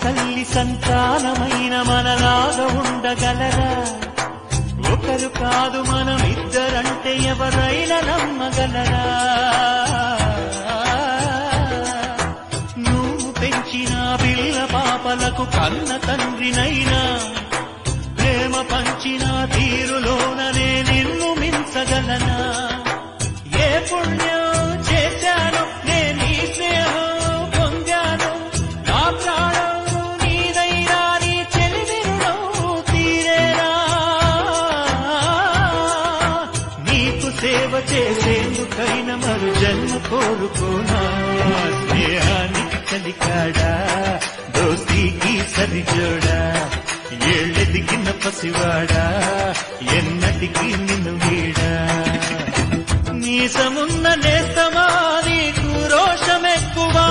తల్లి సంతానమైన మనలాగా ఉండగలరా? ఒకరు కాదు మనమిద్దరంటే ఎవరైనా నమ్మగలరా? నువ్వు పెంచిన పిల్ల పాపలకు కన్న తండ్రినైనా ప్రేమ పంచిన తీరులోననే నిన్ను మించగలనా? ఏ పుణ్యం చేశాను నేను ఈ స్నేహం పొందాను, నా ప్రాణం నీదైనా నీ చెలివిరుణం తీరేనా? నీకు సేవ చేసేందుకైనా మరు జన్మ కోరుకోనా? స్నేహానికి కలికాడా దోస్తీకి సరిజోడా? ఏళ్ళెదిగిన పసివాడా ఎన్నటికి నిన్ను వీడా? నీసమున్న నేస్తమా నీకు రోషమెక్కువా?